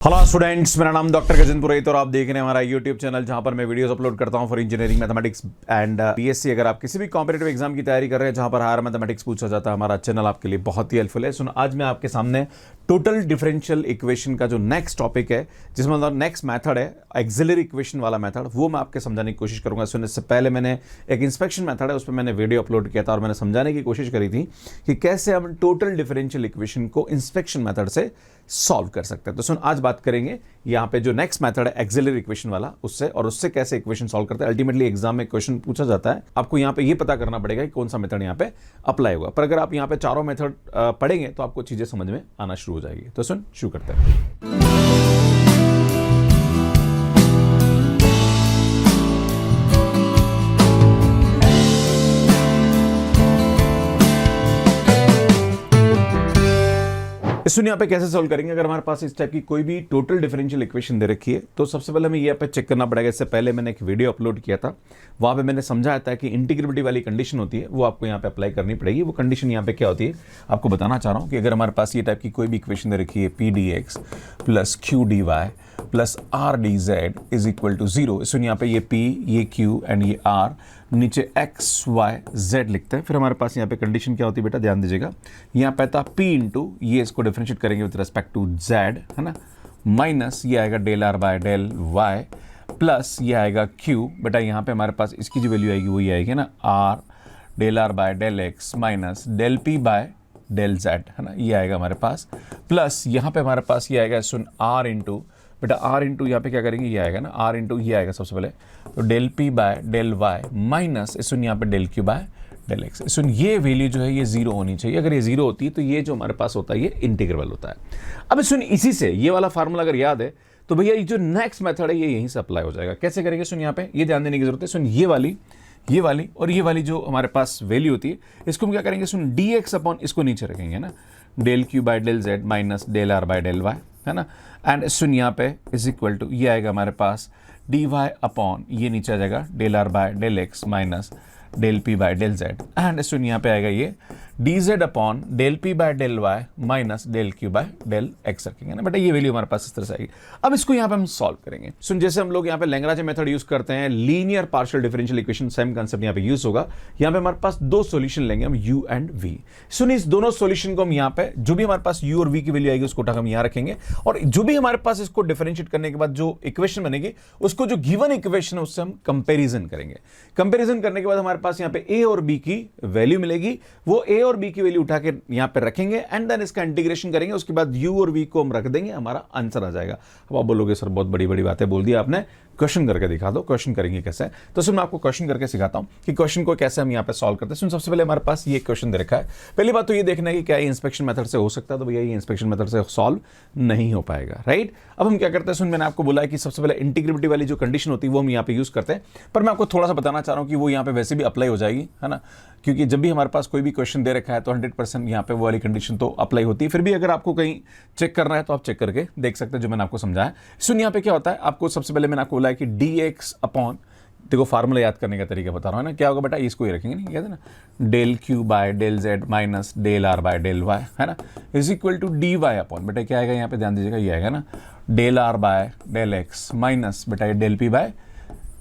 Hello students, मेरा नाम doctor Gajendra पुरोहित और आप देख रहे हैं हमारा यूट्यूब चैनल जहां पर मैं वीडियोस अपलोड करता हूं for engineering mathematics and B.Sc। अगर आप किसी भी कॉम्पिटिटिव एग्जाम की तैयारी कर रहे हैं जहां पर हायर मैथमेटिक्स पूछा जाता है, हमारा चैनल आपके लिए बहुत ही हेल्पफुल है। सुनो, आज मैं आपके सामने टोटल डिफरेंशियल इक्वेशन का जो नेक्स्ट टॉपिक है, जिसमें मतलब नेक्स्ट मैथड है एक्सिलरी इक्वेशन वाला मैथड, वो मैं आपके समझाने की कोशिश करूंगा। सुनने से पहले मैंने एक इंस्पेक्शन मैथड है, उस पर मैंने वीडियो अपलोड किया था और मैंने समझाने की कोशिश करी थी कि कैसे हम टोटल डिफरेंशियल इक्वेशन को इंस्पेक्शन मैथड से सॉल्व कर सकते हैं। तो सुन, आज बात करेंगे यहाँ पे जो नेक्स्ट मेथड है एक्सिलरी इक्वेशन वाला, उससे और उससे कैसे इक्वेशन सॉल्व करते हैं। अल्टीमेटली एग्जाम में क्वेश्चन पूछा जाता है, आपको यहाँ पे ये पता करना पड़ेगा कि कौन सा मेथड यहाँ पे अप्लाई होगा। पर अगर आप यहाँ पे चारों मेथड पढ़ेंगे तो आपको चीजें समझ में आना शुरू हो जाएगी। तो सुन, शुरू करते हैं। सुन, यहाँ पे कैसे सॉल्व करेंगे। अगर हमारे पास इस टाइप की कोई भी टोटल डिफरेंशियल इक्वेशन दे रखी है तो सबसे पहले हमें ये पे चेक करना पड़ेगा। इससे पहले मैंने एक वीडियो अपलोड किया था, वहां पे मैंने समझाया था कि इंटीग्रेबिलिटी वाली कंडीशन होती है, वो आपको यहाँ पे अप्लाई करनी पड़ेगी। वो कंडीशन यहाँ पे क्या होती है आपको बताना चाह रहा हूँ कि अगर हमारे पास ये टाइप की कोई भी इक्वेशन दे रखी है P D X plus Q D Y plus R D Z is equal to 0। सुन, यहाँ पे ये पी, ये क्यू एंड ये आर, नीचे एक्स वाई जेड लिखते हैं। फिर हमारे पास यहाँ पे कंडीशन क्या होती है बेटा, ध्यान दीजिएगा। यहाँ पे था पी इंटू, ये इसको डिफरेंशिएट करेंगे विद रेस्पेक्ट टू जेड, है ना, माइनस ये आएगा del R by del Y plus ये आएगा क्यू। बेटा यहाँ पे हमारे पास इसकी जो वैल्यू आएगी वो ये आएगी ना, R del R by del X minus del P by del Z, है ना, ये आएगा हमारे पास। प्लस यहाँ पे हमारे पास ये आएगा सुन आर इंटू, बेटा आर इंटू यहाँ पे क्या करेंगे, ये आएगा ना, आर इंटू ये आएगा सबसे पहले, तो del P by del Y minus सुन यहाँ पे del Q by del X. सुन, ये वैल्यू जो है ये 0 होनी चाहिए। अगर ये 0 होती है तो ये जो हमारे पास होता है ये इंटीग्रेबल होता है। अब सुन, इसी से ये वाला फार्मूला अगर याद है तो भैया ये जो नेक्स्ट मेथड है ये यहीं से अप्लाई हो जाएगा। कैसे करेंगे सुन, यहाँ पे ये ध्यान देने की जरूरत है। सुन, ये वाली और ये वाली जो हमारे पास वैल्यू होती है इसको हम क्या करेंगे सुन, डी एक्स अपॉन इसको नीचे रखेंगे ना, del Q by del Z minus del R by del Y, है ना, एंड सुन यहाँ पे इज इक्वल टू ये आएगा हमारे पास डी वाई अपॉन ये नीचे आ जाएगा del R by del X minus del P by del Z, and सुन यहाँ पे आएगा ये D Z upon del P by del Y minus del Q by del X रखेंगे ना। बेटा ये वैल्यू हमारे पास इस तरह से आएगी। अब इसको यहाँ पे हम सॉल्व करेंगे। सुन, जैसे हम लोग यहाँ पे लैग्रांज मेथड यूज करते हैं, linear partial differential equation, same concept यहाँ पे यूज होगा। यहाँ पे हमारे पास दो सॉल्यूशन लेंगे हम, u एंड v। सुन, इस दोनों सॉल्यूशन को हम यहाँ पे जो भी हमारे पास u और v की वैल्यू आएगी उसको हम यहाँ रखेंगे, और जो भी हमारे पास इसको डिफरेंशिएट करने के बाद जो इक्वेशन बनेगी उसको जो गिवन इक्वेशन है उससे हम कंपेरिजन करेंगे। कंपेरिजन करने के बाद हमारे पास यहाँ पे a और b की वैल्यू मिलेगी, वो a और b की वैल्यू उठा के यहां पे रखेंगे एंड देन इसका इंटीग्रेशन करेंगे। उसके बाद u और v को हम रख देंगे, हमारा आंसर आ जाएगा। अब आप बोलोगे सर बहुत बड़ी बड़ी बातें बोल दी आपने, क्वेश्चन करके दिखा दो। क्वेश्चन करेंगे कैसे, तो सुन मैं आपको क्वेश्चन करके सिखाता हूं कि क्वेश्चन को कैसे हम यहां पे सॉल्व करते हैं। सुन, सबसे पहले हमारे पास ये क्वेश्चन दे रखा है। पहली बात तो ये देखना है कि क्या ये इंस्पेक्शन मेथड से हो सकता है, तो भैया ये इंस्पेक्शन मेथड से सॉल्व नहीं हो पाएगा, राइट। अब हम क्या करते हैं सुन, मैंने आपको बोला है कि सबसे पहले इंटीग्रेबिलिटी वाली जो कंडीशन होती है वो हम यहाँ पे यूज करते हैं, पर मैं आपको थोड़ा सा बताना चाह रहा हूँ कि वो यहाँ पे वैसे भी अप्लाई हो जाएगी, है ना, क्योंकि जब भी हमारे पास कोई भी क्वेश्चन दे रखा है तो 100% यहाँ पे वो वाली कंडीशन तो अप्लाई होती है। फिर भी अगर आपको कहीं चेक करना है तो आप चेक करके देख सकते हैं जो मैंने आपको समझाया। सुन, यहाँ पे क्या होता है, आपको सबसे पहले मैंने आपको बोला है कि डी एक्स अपॉन, देखो फार्मूला याद करने का तरीका बता रहा हूँ ना, क्या होगा बेटा, इसको ही रखेंगे, नहीं कहते ना, del Q by del Z minus del R by del Y, है ना, is equal to D Y upon, बेटा क्या आएगा यहाँ पे ध्यान दीजिएगा, ये आएगा ना, del R by del X minus बेटा ये del P by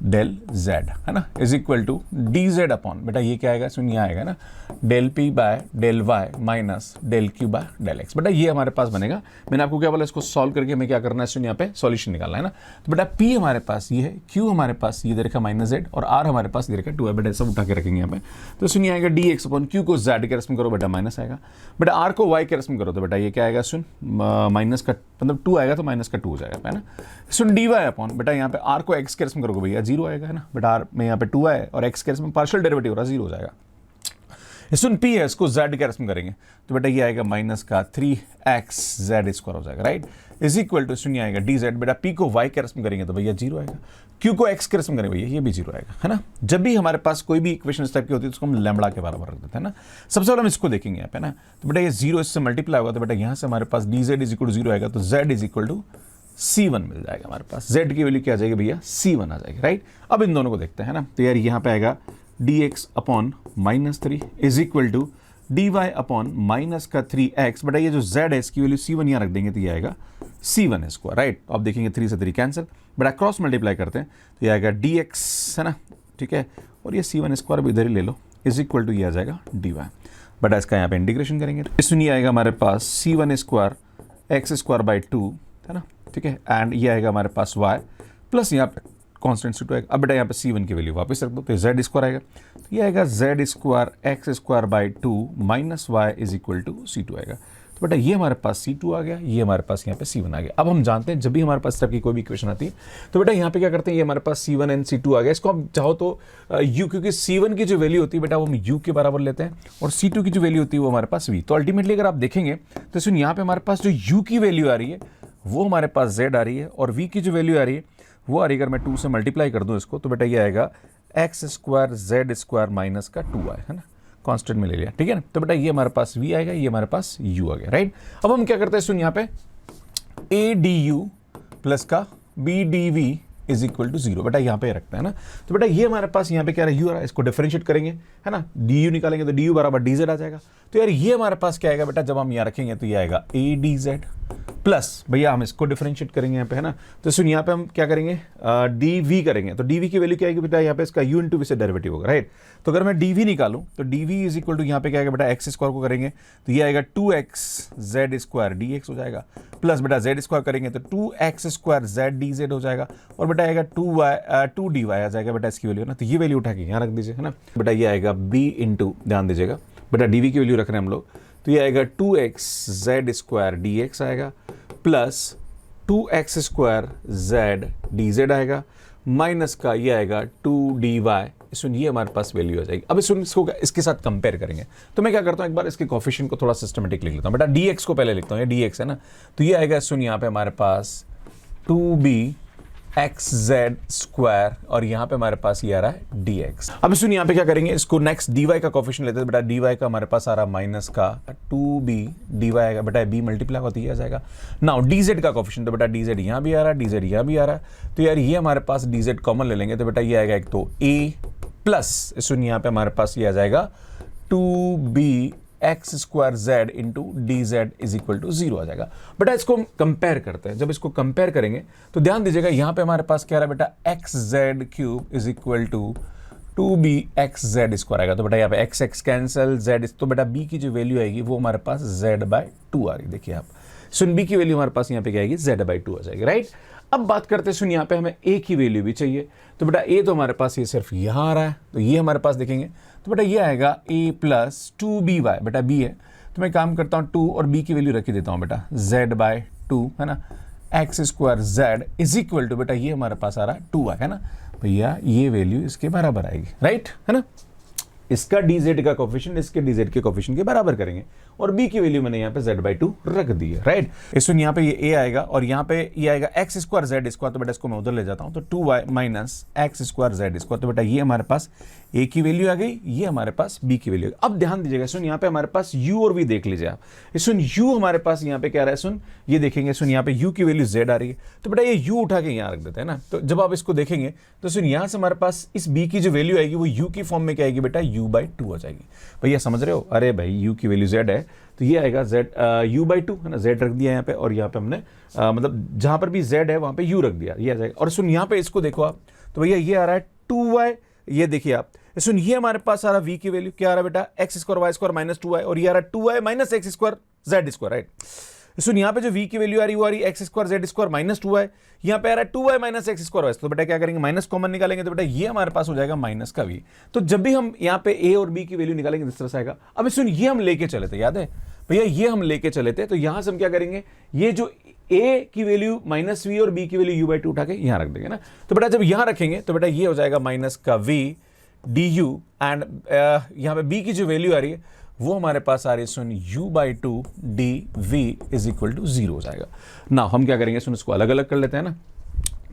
del Z, है ना, is equal to D Z upon, बेटा ये क्या आएगा सुन, ये आएगा ना, del P by del Y minus del Q by del X. बेटा ये हमारे पास बनेगा। मैंने आपको क्या बोला, इसको सॉल्व करके हमें क्या करना है सुन, यहाँ पे सॉल्यूशन निकालना है ना। तो बेटा पी हमारे पास ये है, क्यू हमारे पास ये दे रखा माइनस जेड, और आर हमारे पास ये रखा 2 है। बेटा सब उठा के रखेंगे यहाँ पे, तो सुन ये आएगा डी एक्स अपॉन, क्यू को जेड के रस्म करो बेटा माइनस आएगा, बेटा आर को वाई के रस्म करो तो बेटा ये क्या आएगा सुन, माइनस का मतलब 2 आएगा तो माइनस का 2 हो जाएगा, है ना। सुन डी वाई अपॉन, बेटा यहाँ पे आर को एक्स के रस्म करोगे भैया 0 आएगा, है ना, बेटा आर में यहाँ पे 2 है और एक्स के रस्म पार्शियल डेरिवेटिव हो रहा 0 हो जाएगा। सुन पी है, इसको जेड के रस्म करेंगे तो बेटा ये आएगा माइनस का 3x जेड स्क्वायर हो जाएगा, राइट, इज इक्वल टू सुन ये आएगा डी जेड। बेटा पी को वाई के रस्म करेंगे तो भैया 0 आएगा, क्यू को एक्स के रस्म करेंगे भैया ये भी 0 आएगा, है ना। जब भी हमारे पास कोई भी इक्वेशन इस टाइप की होती है उसको हम लैम्बडा के बराबर रख देते हैं ना। सबसे पहले हम इसको देखेंगे यहाँ पे ना, तो बेटा ये 0 इससे मल्टीप्लाई होगा तो बेटा यहाँ से हमारे पास D Z is equal to 0 आएगा, तो Z is equal to C1 मिल जाएगा हमारे पास। Z की वैल्यू क्या आ जाएगी भैया, C1 आ जाएगी, राइट। अब इन दोनों को देखते हैं ना, तो यार यहाँ पे आएगा dx upon -3 is equal to dy upon -3x। बेटा ये जो z है इसकी वैल्यू C1 यहाँ रख देंगे तो ये आएगा C1 स्क्वायर, राइट। आप देखेंगे 3 से 3 कैंसिल, बट क्रॉस मल्टीप्लाई करते हैं तो ये आएगा dx, है ना, ठीक है, और ये C1 स्क्वायर भी इधर ही ले लो, इज इक्वल टू ये आ जाएगा dy। बट इसका यहाँ पे इंटीग्रेशन करेंगे तो इसमें ये आएगा हमारे पास C1 square X square by 2, है ना, ठीक है, एंड ये आएगा हमारे पास y प्लस यहाँ पे कॉन्स्टेंट C2 आएगा। अब बेटा यहाँ पे C1 की वैल्यू वापस रख दो तो z स्क्वायर आएगा, तो ये आएगा z square X square by 2 minus y is equal to C2 आएगा। तो बेटा ये हमारे पास C2 आ गया, ये हमारे पास यहाँ पे C1 आ गया। अब हम जानते हैं जब भी हमारे पास इस टाइप की कोई भी इक्वेशन आती है तो बेटा यहाँ पे क्या करते हैं, ये हमारे पास C1 एंड C2 आ गया। इसको हम चाहो तो u, क्योंकि C1 की जो वैल्यू होती है बेटा वो हम u के बराबर लेते हैं और C2 की जो वैल्यू होती है वो हमारे पास v। तो अल्टीमेटली अगर आप देखेंगे तो सुन यहाँ पे हमारे पास जो u की वैल्यू आ रही है वो हमारे पास z आ रही है और v की जो वैल्यू आ रही है वो आ रही है, अगर मैं 2 से मल्टीप्लाई कर दूं इसको तो बेटा ये आएगा x square Z square minus का 2 आए, है ना, कांस्टेंट में ले लिया, ठीक है ना। तो बेटा ये हमारे पास v आएगा, ये हमारे पास u आ गया, राइट। अब हम क्या करते हैं, सुन यहाँ पे a du प्लस का b dv is equal to 0, बेटा यहाँ पे रखते हैं ना। तो बेटा ये हमारे पास यहाँ पे क्या रहा है, u आ रहा है, इसको डिफरेंशिएट करेंगे, है ना, du निकालेंगे तो du बराबर dz आ जाएगा। तो यार ये हमारे पास क्या आएगा बेटा, जब हम यहाँ रखेंगे तो ये आएगा a dz प्लस भैया हम इसको डिफरेंशिएट करेंगे यहाँ पे, है ना। तो सुन यहाँ पे हम क्या करेंगे, dv करेंगे, तो dv की वैल्यू क्या आएगी बेटा, यहाँ पे इसका u इंटू v से डेरिवेटिव होगा, राइट। तो अगर मैं dv निकालूं तो dv इज इक्वल टू यहाँ पे क्या आएगा बेटा, एक्स स्क्वायर को करेंगे तो ये आएगा 2x जेड स्क्वायर dx हो जाएगा, प्लस बेटा जेड स्क्वायर करेंगे तो 2x स्क्वायर जेड dz हो जाएगा, और बेटा आएगा 2 dy आ जाएगा बेटा इसकी वैल्यू, ना। तो ये वैल्यू उठा के यहाँ रख दीजिए, है ना। बेटा ये आएगा b इंटू, ध्यान दीजिएगा बेटा dv की वैल्यू रख रहे हैं हम लोग, तो ये आएगा 2x जेड स्क्वायर dx आएगा plus 2x square Z dz आएगा माइनस का ये आएगा 2dy, इसमें ये हमारे पास वैल्यू आ जाएगी। अब इसको इसके साथ कंपेयर करेंगे तो मैं क्या करता हूँ, एक बार इसके कोफिशिएंट को थोड़ा सिस्टमेटिक लिख लेता हूँ। बेटा dx को पहले लिखता हूँ, ये dx है ना, तो ये आएगा सुन यहाँ पे हमारे पास 2b एक्स जेड स्क्वायर और यहाँ पे हमारे पास ये आ रहा है dx। अब सुन यहाँ पे क्या करेंगे, इसको नेक्स्ट dy का कोफिशिएंट लेते हैं। बेटा dy का हमारे पास आ रहा माइनस का 2b dy आएगा, बेटा b मल्टीप्लाई होती है आ जाएगा। नाउ dz का कोफिशिएंट, तो बेटा dz यहाँ भी आ रहा है, dz यहाँ भी आ रहा है, तो यार ये हमारे पास dz कॉमन ले लेंगे तो बेटा ये आएगा एक तो a प्लस सुन यहाँ पे हमारे पास ये आ जाएगा 2b X square Z into D Z is equal to 0 आ जाएगा। बेटा इसको हम कंपेयर करते हैं, जब इसको कंपेयर करेंगे तो ध्यान दीजिएगा यहाँ पे हमारे पास क्या रहा है बेटा, X Z cube is equal to 2b X Z square आएगा। तो बेटा यहाँ पे एक्स एक्स कैंसल, जेड, तो बेटा b की जो वैल्यू आएगी वो हमारे पास z बाई 2 आ रही है। देखिए आप सुन b की वैल्यू हमारे पास यहाँ पे क्या आएगी, z बाई 2 आ जाएगी, राइट। अब बात करते हैं सुन यहाँ पे हमें a की वैल्यू भी चाहिए, तो बेटा a तो हमारे पास ये सिर्फ यहाँ आ रहा है, तो ये हमारे पास देखेंगे तो बेटा ये आएगा a प्लस 2by, बेटा b है तो मैं काम करता हूँ 2 और b की वैल्यू रख ही देता हूँ बेटा z बाई 2, है ना, X square Z is equal to बेटा ये हमारे पास आ रहा है 2y, है ना भैया, ये वैल्यू इसके बराबर आएगी, राइट, है ना। इसका dz का कोफिशिएंट इसके dz के कोफिशिएंट के बराबर करेंगे और b की वैल्यू मैंने यहाँ पे z बाई 2 रख दी है, राइट। इसमें यहाँ पे ये a आएगा और यहाँ पे ये आएगा एक्स स्क्वायर जेड स्क्वायर, तो बेटा इसको मैं उधर ले जाता हूँ, तो 2y minus X square Z square, तो बेटा ये हमारे पास a की वैल्यू आ गई, ये हमारे पास b की वैल्यू। अब ध्यान दीजिएगा सुन यहाँ पे हमारे पास u और v देख लीजिए आप, सुन u हमारे पास यहाँ पे क्या रहा है, सुन ये देखेंगे, सुन यहाँ पे u की वैल्यू z आ रही है, तो बेटा ये u उठा के यहाँ रख देते हैं ना। तो जब आप इसको देखेंगे तो सुन यहाँ से हमारे पास इस b की जो वैल्यू आएगी वो u की फॉर्म में क्या आएगी बेटा, u बाई 2 आ जाएगी। भैया समझ रहे हो, अरे भाई u की वैल्यू z है तो ये आएगा z u बाई 2, है ना, z रख दिया यहाँ पे और यहाँ पे हमने मतलब जहाँ पर भी z है वहाँ पे u रख दिया, ये आ जाएगा। और सुन यहाँ पे इसको देखो आप, तो भैया ये आ रहा है 2y, ये देखिए आप, सुन ये हमारे पास आ रहा v की वैल्यू क्या आ रहा है बेटा, X square Y square minus 2y, और ये आ रहा है 2y minus X square Z square, right. सुन यहाँ पे जो v की वैल्यू आ रही है वो आ रही है x square Z square minus 2y, यहाँ पे आ रहा है 2y minus X square Y, तो बेटा क्या करेंगे, माइनस कॉमन निकालेंगे तो बेटा ये हमारे पास हो जाएगा माइनस का v। तो जब भी हम यहाँ पे a और b की वैल्यू निकालेंगे इस तरह से आएगा। अब सुन ये हम लेके चले थे, याद है भैया, ये हम लेके चले थे, तो यहां से हम क्या करेंगे, ये जो a की वैल्यू माइनस v और b की वैल्यू u बाई 2 उठा के यहां रख देंगे ना। तो बेटा जब यहां रखेंगे तो बेटा ये हो जाएगा माइनस का v du एंड यहाँ पे b की जो वैल्यू आ रही है वो हमारे पास आ रही है सुन u by 2 dv is equal to 0 हो जाएगा ना। हम क्या करेंगे सुन इसको अलग अलग कर लेते हैं ना,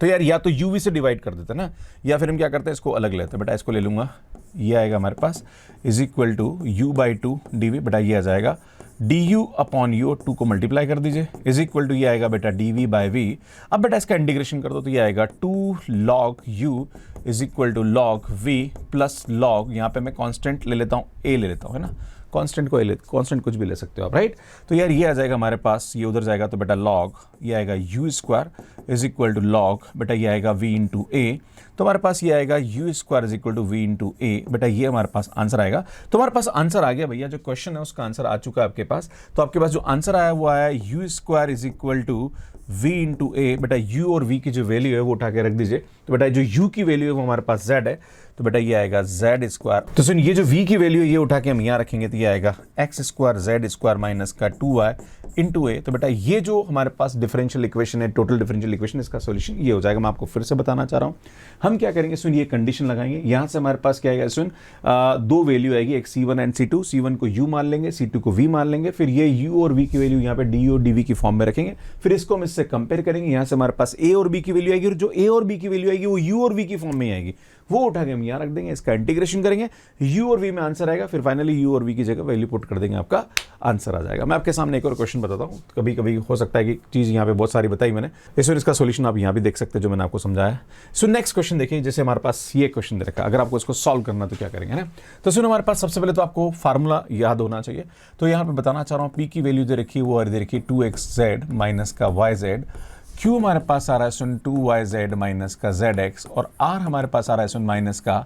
तो यार या तो uv से डिवाइड कर देते हैं ना, या फिर हम क्या करते हैं इसको अलग लेते हैं। बेटा इसको ले लूंगा, ये आएगा हमारे पास is equal to u by 2 dv, बेटा ये आ जाएगा du अपॉन u, 2 को मल्टीप्लाई कर दीजिए इज इक्वल टू ये आएगा बेटा dv बाई v। अब बेटा इसका इंटीग्रेशन कर दो तो ये आएगा 2 log u is equal to log v plus log, यहाँ पे मैं कांस्टेंट ले लेता हूँ a ले लेता हूँ, है ना, कांस्टेंट कांस्टेंट कुछ भी ले सकते हो आप, राइट। तो यार ये आ जाएगा हमारे पास, ये उधर जाएगा तो बेटा लॉग, ये आएगा U square is equal to log, बेटा ये आएगा वी इंटू ए, तो हमारे पास ये आएगा U square is equal to V into A, बेटा ये हमारे पास आंसर आएगा। तो हमारे पास आंसर आ गया भैया, जो क्वेश्चन है उसका आंसर आ चुका है आपके पास। तो आपके पास जो आंसर आया वो आया U square is equal to v into A, बेटा u और v की जो वैल्यू है वो उठा के रख दीजिए। तो बेटा जो u की वैल्यू है वो हमारे पास z है, तो बेटा ये आएगा z स्क्वायर। तो सुन ये जो v की वैल्यू है ये उठा के हम यहाँ रखेंगे, तो ये आएगा x square z square minus का 2y इंटू ए। तो बेटा ये जो हमारे पास डिफरेंशियल इक्वेशन है, टोटल डिफरेंशियल इक्वेशन, इसका सोल्यूशन ये हो जाएगा। मैं आपको फिर से बताना चाह रहा हूँ, हम क्या करेंगे सुन, ये कंडीशन लगाएंगे, यहाँ से हमारे पास क्या आएगा सुन, दो वैल्यू आएगी, एक c1 एंड c2, c1 को u मान लेंगे, c2 को v मान लेंगे, फिर ये u और v की वैल्यू यहाँ पे d और dv की फॉर्म में रखेंगे, फिर इसको हम इससे कंपेयर करेंगे, यहाँ से हमारे पास a और b की वैल्यू आएगी, और जो a और b की वैल्यू आएगी वो u और v की फॉर्म में आएगी, वो उठा के हम यहाँ रख देंगे, इसका इंटीग्रेशन करेंगे, u और v में आंसर आएगा, फिर फाइनली u और v की जगह वैल्यू पुट कर देंगे, आपका आंसर आ जाएगा। मैं आपके सामने एक और क्वेश्चन बताता हूँ, कभी कभी हो सकता है कि चीज़ यहाँ पे बहुत सारी बताई मैंने, इसका सोल्यूशन आप यहाँ भी देख सकते हैं जो मैंने आपको समझाया। सो नेक्स्ट क्वेश्चन देखिए, जैसे हमारे पास ये क्वेश्चन दे रखा है, अगर आपको इसको सॉल्व करना तो क्या करेंगे ना। तो सुनो हमारे पास सबसे पहले तो आपको फार्मूला याद होना चाहिए। तो यहाँ पे बताना चाह रहा हूँ, p की वैल्यू दे रखी है वो दे रखी है 2xz माइनस का yz, q हमारे पास आ रहा है सुन 2yz माइनस का zx, और r हमारे पास आ रहा है सुन माइनस का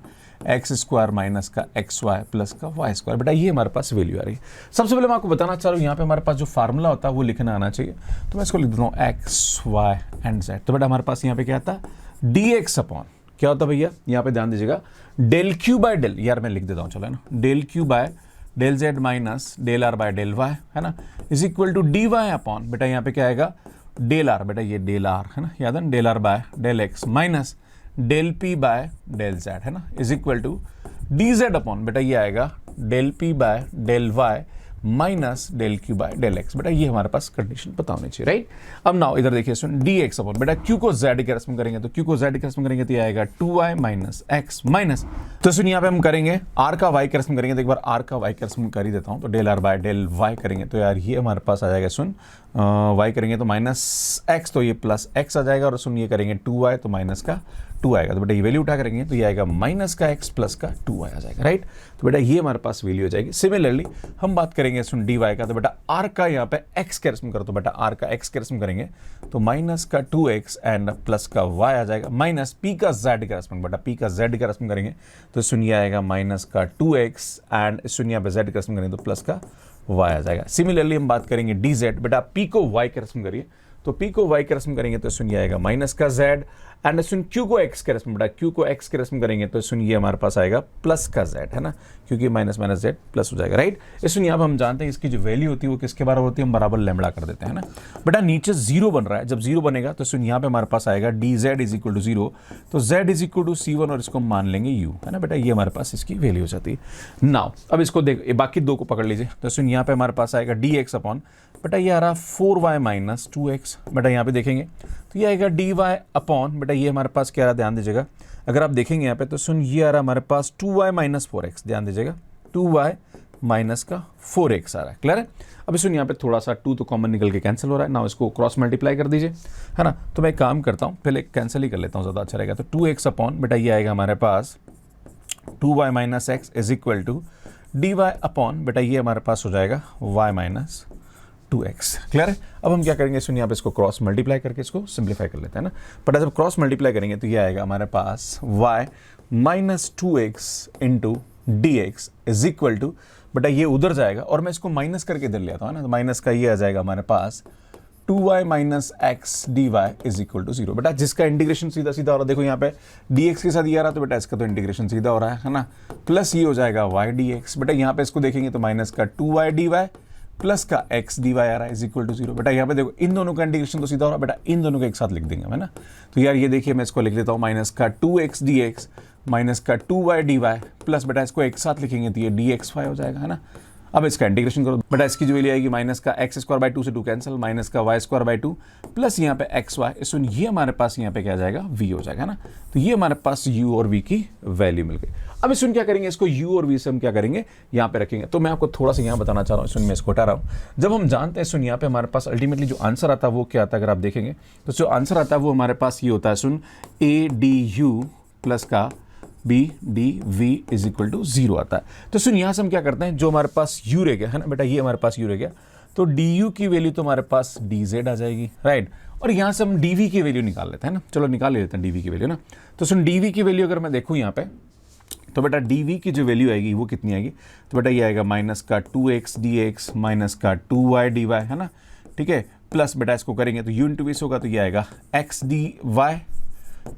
एक्स स्क्वायर माइनस का एक्स वाई प्लस का वाई स्क्वायर। बेटा ये हमारे पास वैल्यू आ रही है। सबसे पहले मैं आपको बताना चाह रहा हूँ, यहाँ पे हमारे पास जो फार्मूला होता है वो लिखना आना चाहिए, तो मैं इसको लिख देता हूँ एक्स वाई एंड जेड। तो बेटा हमारे पास यहाँ पे क्या आता है, डी एक्स अपॉन क्या होता है भैया, यहाँ पे ध्यान दीजिएगा, डेल क्यू बाय डेल, यार मैं लिख देता हूँ चलो है ना, del Q by del Z minus del R by del Y है ना, is equal to D Y upon, बेटा यहाँ पे क्या आएगा डेल आर, बेटा ये डेल आर है ना, याद है, del R by del X minus del P by del Z है ना, is equal to D Z upon, बेटा ये आएगा del P by del Y minus del Q by del X. बेटा ये हमारे पास कंडीशन पता होनी चाहिए, राइट। अब नाउ इधर देखिए सुन, डी एक्स अपॉन, बेटा क्यू को जेड के रेस्पेक्ट में करेंगे, तो क्यू को जेड के रेस्पेक्ट में करेंगे तो ये आएगा 2y माइनस एक्स माइनस, तो सुन यहाँ पे हम करेंगे आर का वाई के रेस्पेक्ट में करेंगे, तो एक बार आर का वाई के रेस्पेक्ट में कर ही देता हूँ, तो del R by del Y करेंगे तो यार ये हमारे पास आ जाएगा सुन, वाई करेंगे तो माइनस एक्स, तो ये प्लस एक्स आ जाएगा, और सुन ये करेंगे 2y तो माइनस का 2 आएगा, तो बेटा ये वैल्यू उठा करेंगे तो ये आएगा माइनस का x प्लस का 2y आ जाएगा, राइट। तो बेटा ये हमारे पास वैल्यू हो जाएगी। सिमिलरली हम बात करेंगे सुन dy का, तो बेटा r का यहाँ पे x के रेस्पेक्ट में करो, तो बेटा r का x के रेस्पेक्ट में करेंगे तो माइनस का 2x एंड प्लस का y आ जाएगा, माइनस p का z के रेस्पेक्ट में, बेटा p का z के रेस्पेक्ट में करेंगे तो सुन ये आएगा माइनस का 2x एंड सुन यहाँ पे z के रेस्पेक्ट में करेंगे तो प्लस का y आ जाएगा। सिमिलरली हम बात करेंगे dz, बेटा p को y के रेस्पेक्ट में करिए, तो p को y के रेस्पेक्ट में करेंगे तो सुन ये आएगा माइनस का z एंड सुन q को x के रेस्पेक्ट में, बेटा q को x के रेस्पेक्ट में करेंगे तो सुन ये हमारे पास आएगा प्लस का z है ना, क्योंकि माइनस माइनस z प्लस हो जाएगा, राइट। इसमें यहाँ पर हम जानते हैं इसकी जो वैल्यू होती है वो किसके बराबर होती है, हम बराबर लैम्बडा कर देते हैं ना। बेटा नीचे जीरो बन रहा है, जब जीरो बनेगा तो सुन यहाँ पे हमारे पास आएगा D Z is equal to zero, तो z is equal to c1 और इसको मान लेंगे u है ना, बेटा ये हमारे पास इसकी वैल्यू हो जाती है। नाउ अब इसको देख, बाकी दो को पकड़ लीजिए, तो सुन यहाँ पे हमारे पास आएगा डी एक्स अपॉन, बेटा ये आ रहा 4y माइनस 2x, बेटा यहाँ पे देखेंगे तो ये आएगा dy अपॉन, बेटा ये हमारे पास क्या आ रहा है ध्यान दीजिएगा, अगर आप देखेंगे यहाँ पे तो सुन ये आ रहा हमारे पास 2y माइनस 4x, ध्यान दीजिएगा 2y माइनस का 4x आ रहा है, क्लियर है। अब सुन यहाँ पे थोड़ा सा 2 तो कॉमन निकल के कैंसिल हो रहा है ना, इसको क्रॉस मल्टीप्लाई कर दीजिए है ना, तो मैं एक काम करता हूँ पहले कैंसिल ही कर लेता हूँ, ज़्यादा अच्छा रहेगा। तो 2x अपॉन, बेटा ये आएगा हमारे पास 2y minus X is equal to D Y upon, बेटा ये हमारे पास हो जाएगा y माइनस 2x, क्लियर है। अब हम क्या करेंगे सुनिए, आप इसको क्रॉस मल्टीप्लाई करके इसको सिंप्लीफाई कर लेते हैं ना, बट जब क्रॉस मल्टीप्लाई करेंगे तो ये आएगा हमारे पास y minus 2x into D X is equal to, बेटा ये उधर जाएगा और मैं इसको माइनस करके इधर ले आता हूँ ना, तो माइनस का ये आ जाएगा हमारे पास 2y minus X D Y is equal to 0, बेटा जिसका इंटीग्रेशन सीधा सीधा हो रहा है, देखो यहाँ पे dx के साथ ये आ रहा है तो बेटा इसका तो इंटीग्रेशन सीधा हो रहा है ना, प्लस ये हो जाएगा y dx, बेटा यहाँ पे इसको देखेंगे तो माइनस का 2y dy प्लस का x dy आ रहा है इज इक्वल टू 0, बेटा यहाँ पे देखो इन दोनों का इंटीग्रेशन तो सीधा हो रहा है, बेटा इन दोनों को एक साथ लिख देंगे है ना। तो यार ये देखिए मैं इसको लिख लेता हूँ माइनस का 2x dx माइनस का 2y dy प्लस बेटा इसको एक साथ लिखेंगे तो ये dxy हो जाएगा है ना। अब इसका इंटीग्रेशन करो, बेटा इसकी जो वैल्यू आएगी माइनस का एक्स स्क्वायर बाई 2 से 2 कैंसिल, माइनस का वाई स्क्वायर बाई 2 प्लस यहाँ पे एक्स वाई, सुन ये हमारे पास यहाँ पे क्या जाएगा v हो जाएगा ना। तो ये हमारे पास u और v की वैल्यू मिल गई। अब सुन क्या करेंगे, इसको u और v से हम क्या करेंगे यहाँ पे रखेंगे। तो मैं आपको थोड़ा सा यहाँ बताना चाह रहा हूँ, सुन मैं इसको हटा रहा हूँ। जब हम जानते हैं सुन यहाँ पे हमारे पास अल्टीमेटली जो आंसर आता है वो क्या आता है, अगर आप देखेंगे तो जो आंसर आता है वो हमारे पास ये होता है सुन a डी यू प्लस का B D V is equal to 0 आता है। तो सुन यहाँ से हम क्या करते हैं, जो हमारे पास u रह गया है ना बेटा, ये हमारे पास u रह गया, तो du की वैल्यू तो हमारे पास dz आ जाएगी, राइट। और यहाँ से हम dv की वैल्यू निकाल लेते हैं ना, चलो निकाल लेते हैं dv की वैल्यू ना। तो सुन dv की वैल्यू अगर मैं देखूँ यहाँ पे, तो बेटा dv की जो वैल्यू आएगी वो कितनी आएगी, तो बेटा ये आएगा माइनस का 2x dx माइनस का 2y dy है ना, ठीक है, प्लस बेटा इसको करेंगे तो u इंटू वी होगा, तो ये आएगा x dy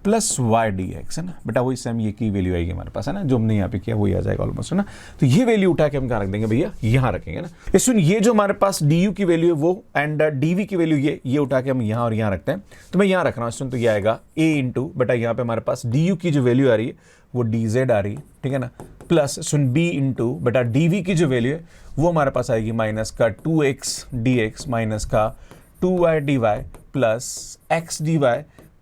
plus y dx है ना बेटा, वही सेम ये की वैल्यू आएगी हमारे पास है ना, जो हमने यहाँ पे किया वही आ जाएगा ऑलमोस्ट है ना। तो ये वैल्यू उठा के हम कहाँ रख देंगे भैया, यहाँ रखेंगे ना। सुन ये जो हमारे पास du की वैल्यू है वो एंड dv की वैल्यू ये उठा के हम यहाँ और यहाँ रखते हैं, तो मैं यहाँ रख रहा हूँ सुन, तो ये आएगा a इंटू बेटा यहाँ पे हमारे पास du की जो वैल्यू आ रही है वो dz आ रही है, ठीक है ना, प्लस सुन b इंटू बेटा dv की जो वैल्यू है वो हमारे पास आएगी माइनस का 2x dx माइनस का 2y dy plus x dy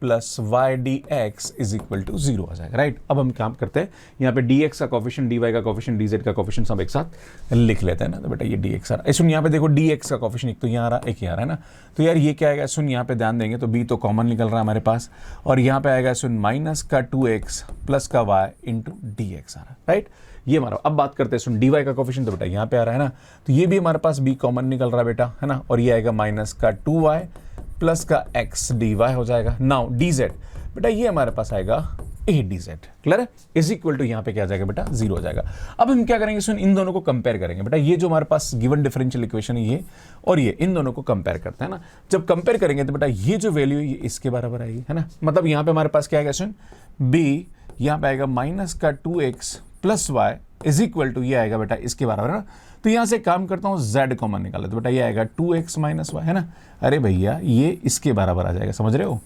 plus y dx is equal to 0 आ जाएगा, राइट। अब हम काम करते हैं, यहाँ पे dx का कोफिशिएंट, dy का कोफिशिएंट, dz का कोफिशिएंट सब एक साथ लिख लेते हैं ना। तो बेटा ये dx आ रहा है, सुन यहाँ पे देखो dx का कोफिशिएंट एक तो यहाँ आ रहा है, एक यहाँ आ रहा है ना। तो यार ये क्या आएगा, सुन यहाँ पे ध्यान देंगे तो b तो कॉमन निकल रहा है हमारे पास, और यहाँ पे आएगा सुन माइनस का 2x प्लस का y इंटू dx आ रहा है, राइट। ये हमारा, अब बात करते हैं सुन dy का कोफिशिएंट, तो बेटा यहाँ पे आ रहा है ना, तो ये भी हमारे पास b कॉमन निकल रहा है बेटा है ना, और ये आएगा माइनस का 2y प्लस का x dy हो जाएगा। नाउ dz बेटा ये हमारे पास आएगा a dz, क्लियर है, इज इक्वल टू यहाँ पे क्या आ जाएगा बेटा 0 हो जाएगा। अब हम क्या करेंगे सुन, इन दोनों को कंपेयर करेंगे बेटा, ये जो हमारे पास गिवन डिफरेंशियल इक्वेशन है ये और ये, इन दोनों को कंपेयर करते हैं ना। जब कंपेयर करेंगे तो बेटा ये जो वैल्यू है ये इसके बराबर आएगी है ना, मतलब यहाँ पे हमारे पास क्या आएगा सुन, b यहाँ पे आएगा माइनस का 2x plus y is equal to ये आएगा बेटा इसके बराबर है ना। तो यहाँ से काम करता हूँ z कॉमन निकाला, तो बेटा ये आएगा 2x माइनस y है ना, अरे भैया ये इसके बराबर आ जाएगा, समझ रहे हो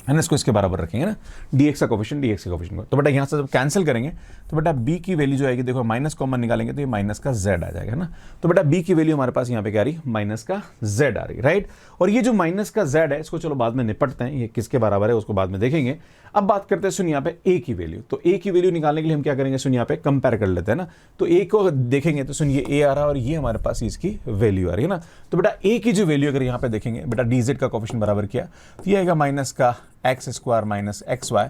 है ना, इसको इसके बराबर रखेंगे ना, dx का कोफिशिएंट dx का कोफिशिएंट को। तो बेटा यहाँ से जब कैंसिल करेंगे तो बेटा b की वैल्यू जो आएगी, देखो माइनस कॉमन निकालेंगे तो ये माइनस का z आ जाएगा ना। तो बेटा b की वैल्यू हमारे पास यहाँ पे क्या आ रही, माइनस का z आ रही, राइट। और ये जो माइनस का z है इसको चलो बाद में निपटते हैं, ये किसके बराबर है उसको बाद में देखेंगे। अब बात करते हैं सुन यहाँ पे a की वैल्यू, तो a की वैल्यू निकालने के लिए हम क्या करेंगे सुन, यहाँ पे कंपेयर कर लेते हैं ना। तो a को देखेंगे तो सुन ये a आ रहा है और ये हमारे पास इसकी वैल्यू आ रही है ना। तो बेटा a की जो वैल्यू अगर यहाँ पे देखेंगे बेटा dz का कोफिशिएंट बराबर किया तो ये आएगा माइनस का X square minus X Y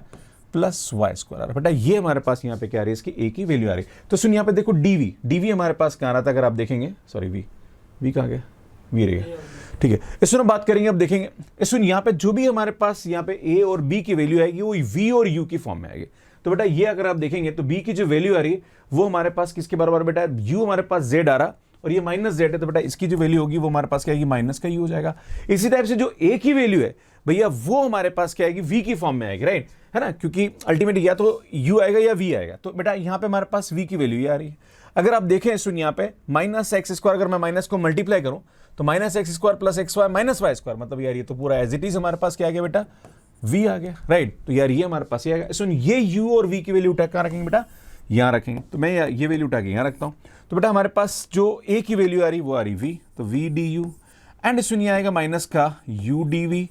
plus Y square आ रहा है। बेटा ये हमारे पास यहाँ पे क्या आ रही है, इसकी a की वैल्यू आ रही है। तो सुन यहाँ पे देखो dv हमारे पास कहाँ आ रहा था, अगर आप देखेंगे, सॉरी v कहाँ गया, v रह गया, ठीक है। इस सुन बात करेंगे, अब देखेंगे इस सुन यहाँ पे जो भी हमारे पास यहाँ पे a और b की वैल्यू आएगी वो v और u की फॉर्म में आएगी। तो बेटा ये अगर आप देखेंगे तो b की जो वैल्यू आ रही है वो हमारे पास किसके बराबर बेटा, u हमारे पास z आ रहा और ये माइनस z है, तो बेटा इसकी जो वैल्यू होगी वो हमारे पास क्या आएगी, माइनस का u हो जाएगा। इसी टाइप से जो a की वैल्यू है भैया वो हमारे पास क्या आएगी, v की फॉर्म में आएगी, राइट है ना, क्योंकि अल्टीमेटली या तो u आएगा या v आएगा। तो बेटा यहाँ पे हमारे पास v की वैल्यू ये आ रही है। अगर आप देखें सुन यहाँ पे माइनस एक्स स्क्वायर, अगर मैं माइनस को मल्टीप्लाई करूं तो minus X square plus X Y minus Y square, मतलब यार ये तो पूरा एज इट इज हमारे पास क्या आ गया बेटा, v आ गया, राइट। तो यार ये हमारे पास ये आ गया। सुन ये u और v की वैल्यू उठा कहाँ रखेंगे बेटा, यहाँ रखेंगे। तो मैं ये वैल्यू उठा के यहाँ रखता हूँ। तो बेटा हमारे पास जो a की वैल्यू आ रही वो आ रही v, तो v du एंड सुन ये आएगा माइनस का u dv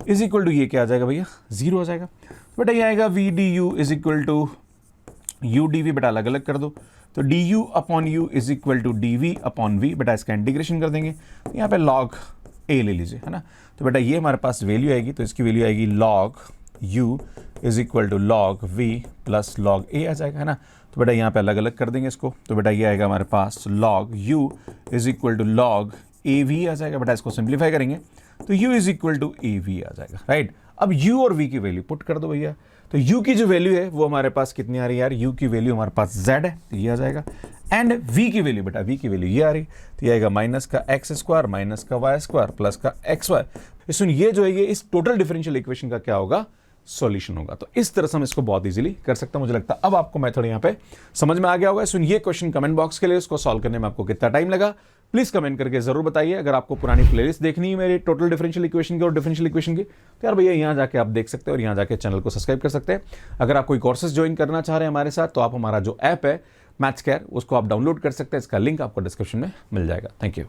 is equal to ये क्या आ जाएगा भैया, 0 हो जाएगा। तो बेटा ये आएगा v du is equal to u dv, बेटा अलग अलग कर दो, तो du upon u is equal to dv upon v, बेटा इसका इंटीग्रेशन कर देंगे, तो यहाँ पे log a ले लीजिए है ना। तो बेटा ये हमारे पास वैल्यू आएगी, तो इसकी वैल्यू आएगी log u is equal to log v plus log a आ जाएगा है ना। तो बेटा यहाँ पे अलग अलग कर देंगे इसको, तो बेटा ये आएगा हमारे पास log u is equal to log av आ जाएगा। बेटा इसको सिंप्लीफाई करेंगे तो u is equal to av आ जाएगा, राइट। अब u और v की वैल्यू पुट कर दो भैया, तो u की जो वैल्यू है वो हमारे पास कितनी आ रही है यार, u की वैल्यू हमारे पास z है, तो ये आ जाएगा। एंड v की वैल्यू बेटा, v की वैल्यू ये आ रही, तो ये आएगा माइनस का एक्स स्क्वायर माइनस का वाई स्क्वायर प्लस का एक्स वाई। सुन ये जो है ये इस टोटल डिफरेंशियल इक्वेशन का क्या होगा, सॉल्यूशन होगा। तो इस तरह से हम इसको बहुत इजीली कर सकते हैं। मुझे लगता है अब आपको मेथड यहाँ पे समझ में आ गया होगा। सुन ये क्वेश्चन कमेंट बॉक्स के लिए, इसको सॉल्व करने में आपको कितना टाइम लगा प्लीज कमेंट करके जरूर बताइए। अगर आपको पुरानी प्लेलिस्ट देखनी है मेरे टोटल डिफरेंशियल इक्वेशन की और डिफरेंशियल इक्वेशन की, तो यार भैया यहाँ जाके आप देख सकते हैं और यहाँ जाके चैनल को सब्सक्राइब कर सकते हैं। अगर आप कोई कोर्सेज ज्वाइन करना चाह रहे हैं हमारे साथ, तो आप हमारा जो ऐप है मैथ्स केयर उसको आप डाउनलोड कर सकते हैं। इसका लिंक आपको डिस्क्रिप्शन में मिल जाएगा। Thank you.